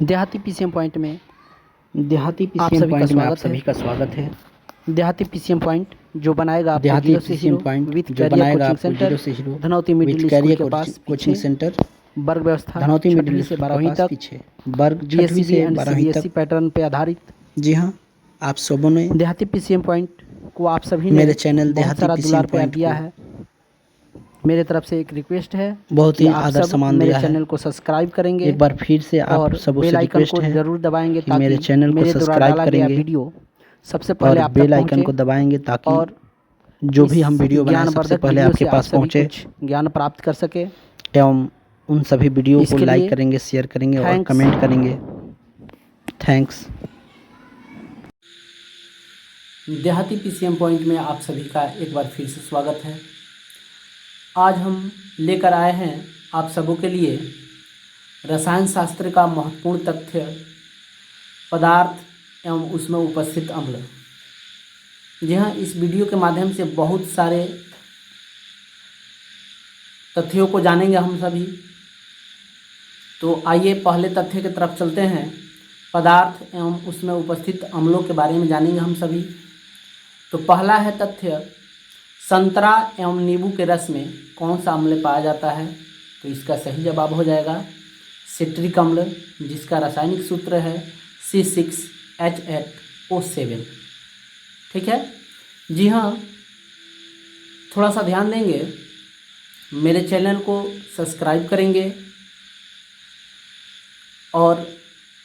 देहाती PCM point में आप सभी का स्वागत है। देहाती पीसीएम पॉइंट जो बनाएगा आपको देहाती जीरो से पीसीएम हीरो पॉइंट विद जो कैरियर बनाएगा कोचिंग आपको सेंटर जीरो से hero Dhanauti with middle school career के पास कोचिंग पीछे सेंटर वर्ग व्यवस्था धनौती मिडिल छठवीं से स्कूल के 12वीं पास तक पीछे वर्ग 6वीं बीएससीबी से एंड 12वीं सीबीएसई तक। पैटर्न पे आधारित जी हाँ, आप सबों ने देहाती पीसीएम पॉइंट को आप सभी ने मेरे चैनल बहुत देहाती सारा पीसीएम दुलार प्यार पॉइंट दिया को है। मेरे तरफ से एक रिक्वेस्ट है बहुत कि ही आप आदर सब सम्मान मेरे दिया है। चैनल को सब्सक्राइब करेंगे एक बार फिर से आप और सबों बेल से आइकन रिक्वेस्ट को है जरूर दबाएंगे कि ताकि मेरे चैनल को मेरे द्वारा सब्सक्राइब डाला गया करेंगे वीडियो सबसे पहले और आप तक बेल आइकन पहुंचे को दबाएंगे ताकि और जो भी हम इस वीडियो बनाएं सबसे ज्ञानवर्धक पहले वीडियो आपके से आप पास सभी पहुंचे कुछ ज्ञान प्राप्त कर सके। एवं उन सभी वीडियो को इसके लाइक लिए करेंगे, शेयर करेंगे और थैंक्स। कमेंट करेंगे। थैंक्स। देहाती पीसीएम पॉइंट में आप सभी का एक बार फिर से स्वागत है। आज हम लेकर आए हैं आप सबों के लिए रसायन शास्त्र का महत्वपूर्ण तथ्य पदार्थ एवं उसमें उपस्थित अम्ल। जी हाँ, इस वीडियो के माध्यम से बहुत सारे तथ्यों को जानेंगे हम सभी। तो आइए पहले तथ्य की तरफ चलते हैं। पदार्थ एवं उसमें उपस्थित अम्लों के बारे में जानेंगे हम सभी। तो पहला है तथ्य, संतरा एवं नींबू के रस में कौन सा अम्ल पाया जाता है? तो इसका सही जवाब हो जाएगा सिट्रिक अम्ल, जिसका रासायनिक सूत्र है C6H8O7। ठीक है। जी हाँ, थोड़ा सा ध्यान देंगे, मेरे चैनल को सब्सक्राइब करेंगे और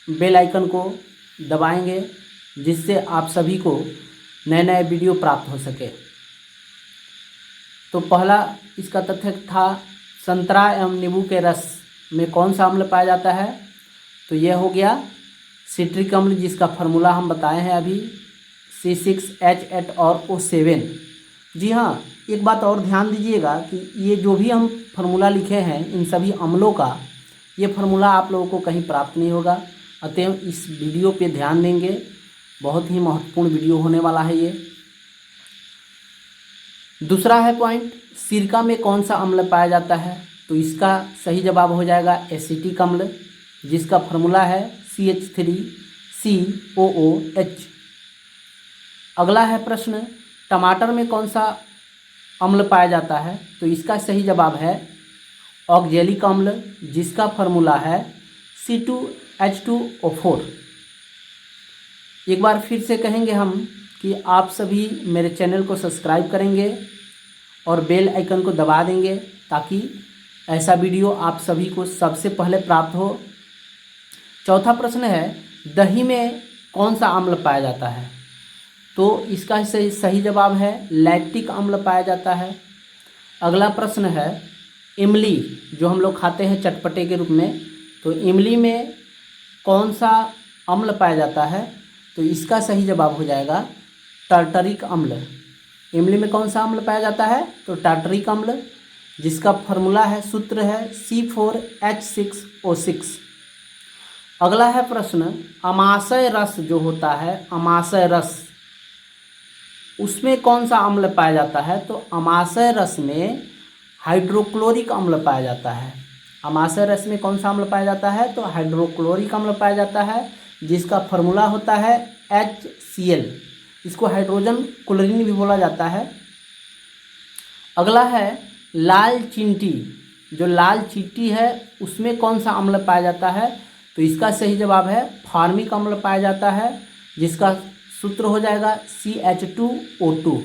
बेल आइकन को दबाएंगे, जिससे आप सभी को नए नए वीडियो प्राप्त हो सके। तो पहला इसका तथ्य था, संतरा एवं नींबू के रस में कौन सा अम्ल पाया जाता है? तो यह हो गया सिट्रिक अम्ल, जिसका फार्मूला हम बताए हैं अभी C6H8O7। जी हाँ, एक बात और ध्यान दीजिएगा कि ये जो भी हम फार्मूला लिखे हैं इन सभी अम्लों का, ये फार्मूला आप लोगों को कहीं प्राप्त नहीं होगा। अतएव इस वीडियो पे ध्यान देंगे, बहुत ही महत्वपूर्ण वीडियो होने वाला है ये। दूसरा है पॉइंट, सिरका में कौन सा अम्ल पाया जाता है? तो इसका सही जवाब हो जाएगा एसिटिक अम्ल, जिसका फार्मूला है CH3COOH। अगला है प्रश्न, टमाटर में कौन सा अम्ल पाया जाता है? तो इसका सही जवाब है ऑक्जेलिक अम्ल, जिसका फार्मूला है C2H2O4। एक बार फिर से कहेंगे हम कि आप सभी मेरे चैनल को सब्सक्राइब करेंगे और बेल आइकन को दबा देंगे ताकि ऐसा वीडियो आप सभी को सबसे पहले प्राप्त हो। चौथा प्रश्न है, दही में कौन सा अम्ल पाया जाता है? तो इसका सही जवाब है लैक्टिक अम्ल पाया जाता है। अगला प्रश्न है, इमली जो हम लोग खाते हैं चटपटे के रूप में, तो इमली में कौन सा अम्ल पाया जाता है? तो इसका सही जवाब हो जाएगा टार्टरिक अम्ल। इमली में कौन सा अम्ल पाया जाता है? तो टार्टरिक अम्ल, जिसका फार्मूला है, सूत्र है C4H6O6। अगला है प्रश्न, अमाशय रस जो होता है, अमाशय रस, उसमें कौन सा अम्ल पाया जाता है? तो अमाशय रस में हाइड्रोक्लोरिक अम्ल पाया जाता है। अमाशय रस में कौन सा अम्ल पाया जाता है? तो हाइड्रोक्लोरिक अम्ल पाया जाता है, जिसका फार्मूला होता है HCl। इसको हाइड्रोजन क्लोरीन भी बोला जाता है। अगला है लाल चींटी, जो लाल चींटी है उसमें कौन सा अम्ल पाया जाता है? तो इसका सही जवाब है फार्मिक अम्ल पाया जाता है, जिसका सूत्र हो जाएगा CH2O2।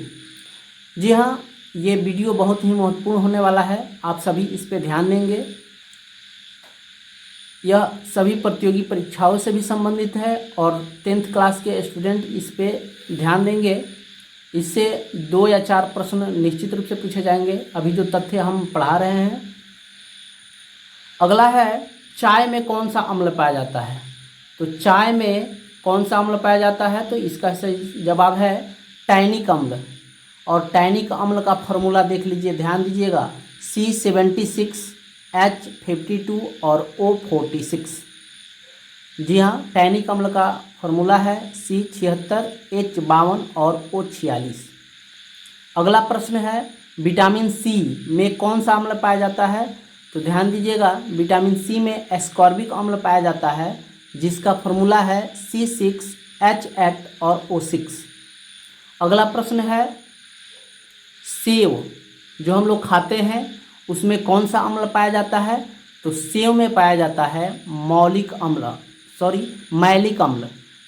जी हाँ, ये वीडियो बहुत ही महत्वपूर्ण होने वाला है, आप सभी इस पे ध्यान देंगे। यह सभी प्रतियोगी परीक्षाओं से भी संबंधित है और 10th क्लास के स्टूडेंट इस पे ध्यान देंगे। इससे 2 या 4 प्रश्न निश्चित रूप से पूछे जाएंगे, अभी जो तथ्य हम पढ़ा रहे हैं। अगला है, चाय में कौन सा अम्ल पाया जाता है? तो चाय में कौन सा अम्ल पाया जाता है? तो इसका सही जवाब है टैनिक अम्ल। और टैनिक अम्ल का फार्मूला देख लीजिए, ध्यान दीजिएगा, C76H52 और O46। जी हाँ, टैनिक अम्ल का फार्मूला है C76H52 और O46। अगला प्रश्न है, विटामिन सी में कौन सा अम्ल पाया जाता है? तो ध्यान दीजिएगा, विटामिन सी में एस्कॉर्बिक अम्ल पाया जाता है, जिसका फॉर्मूला है C6H8 और O6। अगला प्रश्न है सेव जो हम लोग खाते हैं उसमें कौन सा अम्ल पाया जाता है? तो सेव में पाया जाता है मैलिक अम्ल।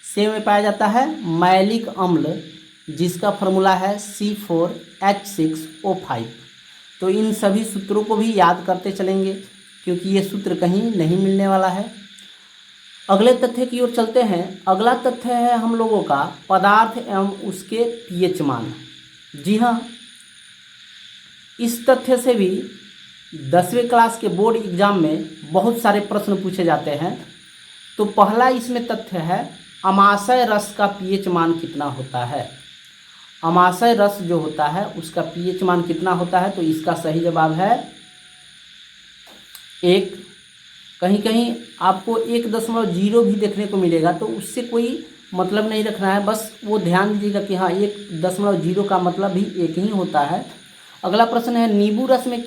सेव में पाया जाता है मैलिक अम्ल, जिसका फॉर्मूला है C4H6O5। तो इन सभी सूत्रों को भी याद करते चलेंगे क्योंकि ये सूत्र कहीं नहीं मिलने वाला है। अगले तथ्य की ओर चलते हैं। अगला तथ्य है हम लोगों का पदार्थ एवं उसके पीएच मान। जी हाँ, इस तथ्य से भी 10वीं क्लास के बोर्ड एग्जाम में बहुत सारे प्रश्न पूछे जाते हैं। तो पहला इसमें तथ्य है अमाशय रस का पीएच मान कितना होता है। अमाशय रस जो होता है उसका पीएच मान कितना होता है? तो इसका सही जवाब है 1। कहीं कहीं आपको 1.0 भी देखने को मिलेगा, तो उससे कोई मतलब नहीं रखना है, बस वो ध्यान दीजिएगा कि हाँ 1.0 का मतलब भी 1 ही होता है। अगला प्रश्न है नींबू रस में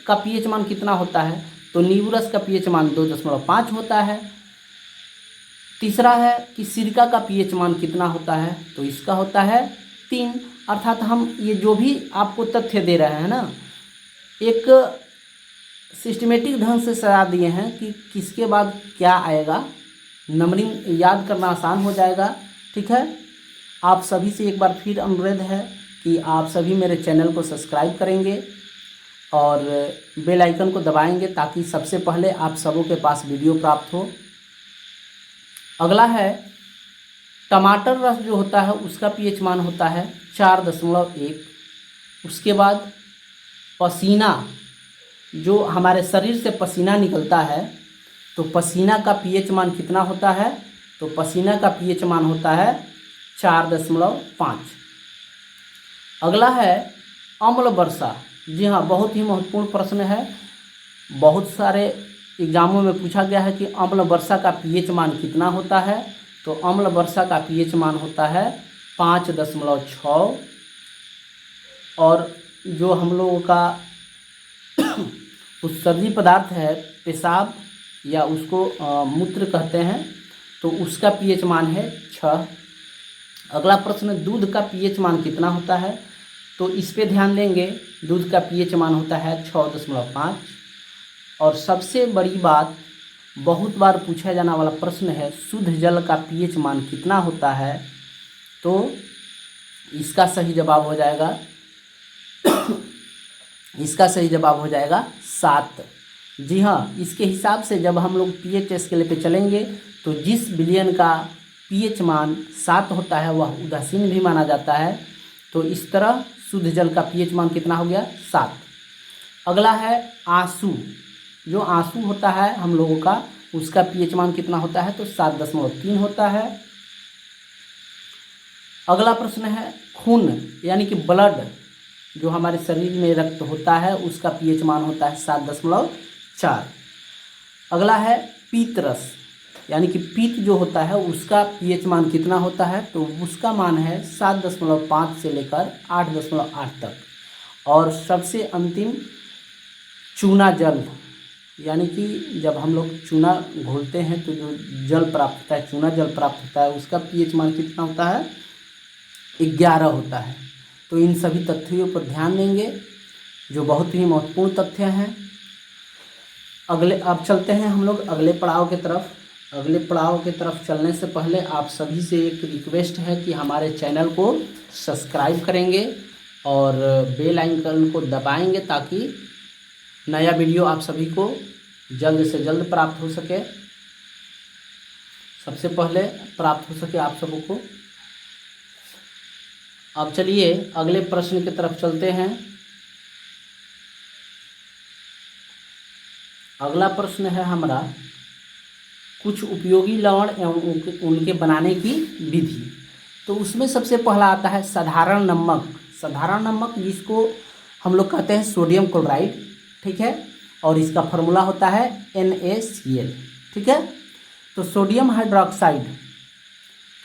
का पीएच मान कितना होता है? तो नींबू रस का पीएच मान 2.5 होता है। तीसरा है कि सिरका का पीएच मान कितना होता है? तो इसका होता है 3। अर्थात हम ये जो भी आपको तथ्य दे रहे हैं ना, एक सिस्टमेटिक ढंग से सजा दिए हैं कि किसके बाद क्या आएगा, नंबरिंग याद करना आसान हो जाएगा। ठीक है, आप सभी से एक बार फिर अनुरोध है कि आप सभी मेरे चैनल को सब्सक्राइब करेंगे और बेल आइकन को दबाएंगे ताकि सबसे पहले आप सबों के पास वीडियो प्राप्त हो। अगला है टमाटर रस जो होता है उसका पीएच मान होता है 4.1। उसके बाद पसीना, जो हमारे शरीर से पसीना निकलता है, तो पसीना का पीएच मान कितना होता है? तो पसीना का पीएच मान होता है 4.5। अगला है अम्ल वर्षा। जी हाँ, बहुत ही महत्वपूर्ण प्रश्न है, बहुत सारे एग्जामों में पूछा गया है कि अम्ल वर्षा का पीएच मान कितना होता है। तो अम्ल वर्षा का पीएच मान होता है 5.6। और जो हम लोगों का उत्सर्जी पदार्थ है पेशाब या उसको मूत्र कहते हैं, तो उसका पीएच मान है 6। अगला प्रश्न दूध का पीएच मान कितना होता है? तो इस पे ध्यान देंगे, दूध का पीएच मान होता है 6.5। और सबसे बड़ी बात, बहुत बार पूछा जाने वाला प्रश्न है शुद्ध जल का पीएच मान कितना होता है? तो इसका सही जवाब हो जाएगा इसका सही जवाब हो जाएगा 7। जी हाँ, इसके हिसाब से जब हम लोग पीएच स्केल पे चलेंगे तो जिस विलयन का पीएच मान 7 होता है वह उदासीन भी माना जाता है। तो इस तरह शुद्ध जल का पीएच मान कितना हो गया? 7। अगला है आंसू। जो आंसू होता है हम लोगों का, उसका पीएच मान कितना होता है? तो 7.3 होता है। अगला प्रश्न है खून यानी कि ब्लड, जो हमारे शरीर में रक्त होता है उसका पीएच मान होता है 7.4। अगला है पीत रस यानी कि पीत जो होता है उसका पीएच मान कितना होता है? तो उसका मान है 7.5 से लेकर 8.8 तक। और सबसे अंतिम चूना जल, यानी कि जब हम लोग चूना घोलते हैं तो जो जल प्राप्त होता है, चूना जल प्राप्त होता है, उसका पीएच मान कितना होता है? 11 होता है। तो इन सभी तथ्यों पर ध्यान देंगे जो बहुत ही महत्वपूर्ण तथ्य हैं। अब चलते हैं हम लोग अगले पड़ाव की तरफ। अगले पड़ाव की तरफ चलने से पहले आप सभी से एक रिक्वेस्ट है कि हमारे चैनल को सब्सक्राइब करेंगे और बेल आइकन को दबाएंगे ताकि नया वीडियो आप सभी को जल्द से जल्द प्राप्त हो सके, सबसे पहले प्राप्त हो सके आप सबों को। अब चलिए अगले प्रश्न की तरफ चलते हैं। अगला प्रश्न है हमारा कुछ उपयोगी लवण एवं उनके बनाने की विधि। तो उसमें सबसे पहला आता है साधारण नमक। साधारण नमक जिसको हम लोग कहते हैं सोडियम क्लोराइड, ठीक है, और इसका फॉर्मूला होता है NaCl, ठीक है। तो सोडियम हाइड्रोक्साइड,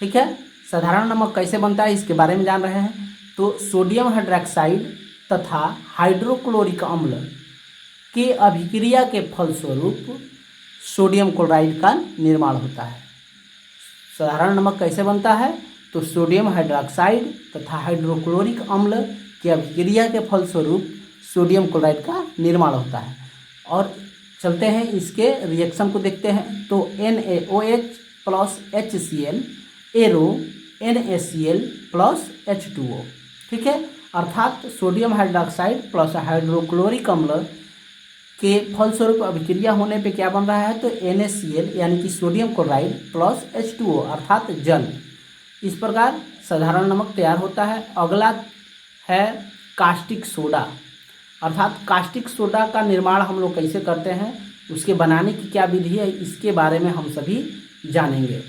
ठीक है, साधारण नमक कैसे बनता है इसके बारे में जान रहे हैं। तो सोडियम हाइड्रोक्साइड तथा हाइड्रोक्लोरिक अम्ल के अभिक्रिया के फलस्वरूप सोडियम क्लोराइड का निर्माण होता है। साधारण नमक कैसे बनता है, तो सोडियम हाइड्रोक्साइड तथा हाइड्रोक्लोरिक अम्ल की अभिक्रिया के फलस्वरूप सोडियम क्लोराइड का निर्माण होता है। और चलते हैं इसके रिएक्शन को देखते हैं। तो NaOH plus HCl arrow NaCl plus H2O, ठीक है। अर्थात सोडियम हाइड्रोक्साइड प्लस हाइड्रोक्लोरिक अम्ल के फलस्वरूप अभिक्रिया होने पे क्या बन रहा है, तो NaCl यानी कि सोडियम क्लोराइड प्लस H2O अर्थात जल। इस प्रकार साधारण नमक तैयार होता है। अगला है कास्टिक सोडा, अर्थात कास्टिक सोडा का निर्माण हम लोग कैसे करते हैं, उसके बनाने की क्या विधि है, इसके बारे में हम सभी जानेंगे।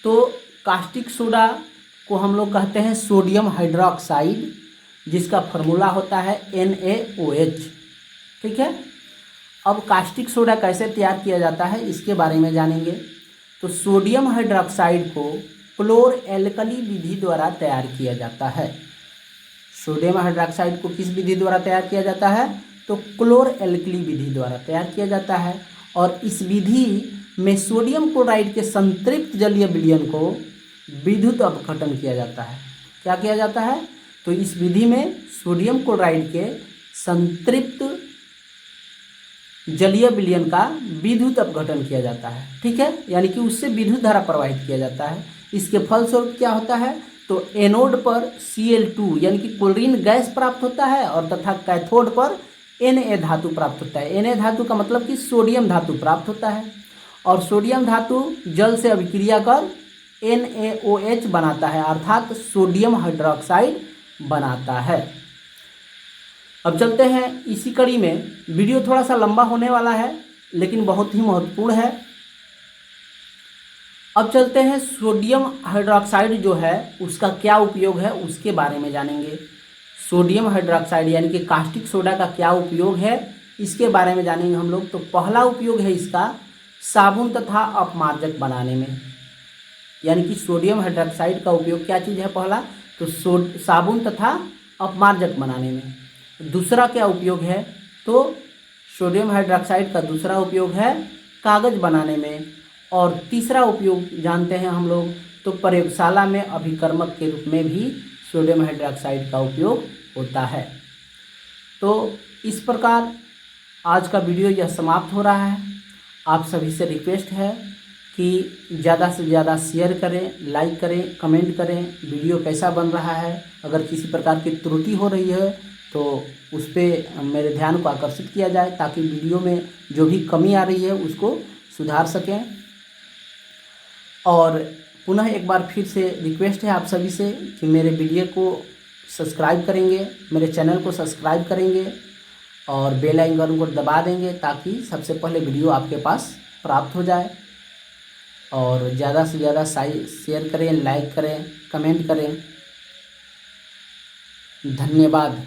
तो कास्टिक सोडा को हम लोग कहते हैं सोडियम हाइड्रोक्साइड, जिसका फार्मूला होता है NaOH, ठीक है। अब कास्टिक सोडा कैसे तैयार किया जाता है इसके बारे में जानेंगे। तो सोडियम हाइड्रोक्साइड को क्लोर एल्कली विधि द्वारा तैयार किया जाता है। सोडियम हाइड्रोक्साइड को किस विधि द्वारा तैयार किया जाता है, तो क्लोर एल्कली विधि द्वारा तैयार किया जाता है। और इस विधि में सोडियम क्लोराइड के संतृप्त जलीय विलयन को विद्युत अपघटन किया जाता है। क्या किया जाता है, तो इस विधि में सोडियम क्लोराइड के संतृप्त जलीय विलयन का विद्युत अपघटन किया जाता है, ठीक है, यानी कि उससे विद्युत धारा प्रवाहित किया जाता है। इसके फलस्वरूप क्या होता है, तो एनोड पर Cl2 यानी कि क्लोरीन गैस प्राप्त होता है और तथा कैथोड पर Na धातु प्राप्त होता है। Na धातु का मतलब कि सोडियम धातु प्राप्त होता है और सोडियम धातु जल से अभिक्रिया कर NaOH बनाता है, अर्थात सोडियम हाइड्रोक्साइड बनाता है। अब चलते हैं इसी कड़ी में, वीडियो थोड़ा सा लंबा होने वाला है लेकिन बहुत ही महत्वपूर्ण है। अब चलते हैं सोडियम हाइड्रोक्साइड जो है उसका क्या उपयोग है उसके बारे में जानेंगे। सोडियम हाइड्रोक्साइड यानी कि कास्टिक सोडा का क्या उपयोग है इसके बारे में जानेंगे हम लोग। तो पहला उपयोग है इसका साबुन तथा अपमार्जक बनाने में, यानी कि सोडियम हाइड्रोक्साइड का उपयोग क्या चीज़ है, पहला तो साबुन तथा अपमार्जक बनाने में। दूसरा क्या उपयोग है, तो सोडियम हाइड्रोक्साइड का दूसरा उपयोग है कागज़ बनाने में। और तीसरा उपयोग जानते हैं हम लोग, तो प्रयोगशाला में अभिकर्मक के रूप में भी सोडियम हाइड्रोक्साइड का उपयोग होता है। तो इस प्रकार आज का वीडियो यह समाप्त हो रहा है। आप सभी से रिक्वेस्ट है कि ज़्यादा से ज़्यादा शेयर करें, लाइक करें, कमेंट करें। वीडियो कैसा बन रहा है, अगर किसी प्रकार की त्रुटि हो रही है तो उस पर मेरे ध्यान को आकर्षित किया जाए ताकि वीडियो में जो भी कमी आ रही है उसको सुधार सकें। और पुनः एक बार फिर से रिक्वेस्ट है आप सभी से कि मेरे वीडियो को सब्सक्राइब करेंगे, मेरे चैनल को सब्सक्राइब करेंगे और बेल आइकन को दबा देंगे ताकि सबसे पहले वीडियो आपके पास प्राप्त हो जाए। और ज़्यादा से ज़्यादा शेयर करें, लाइक करें, कमेंट करें। धन्यवाद।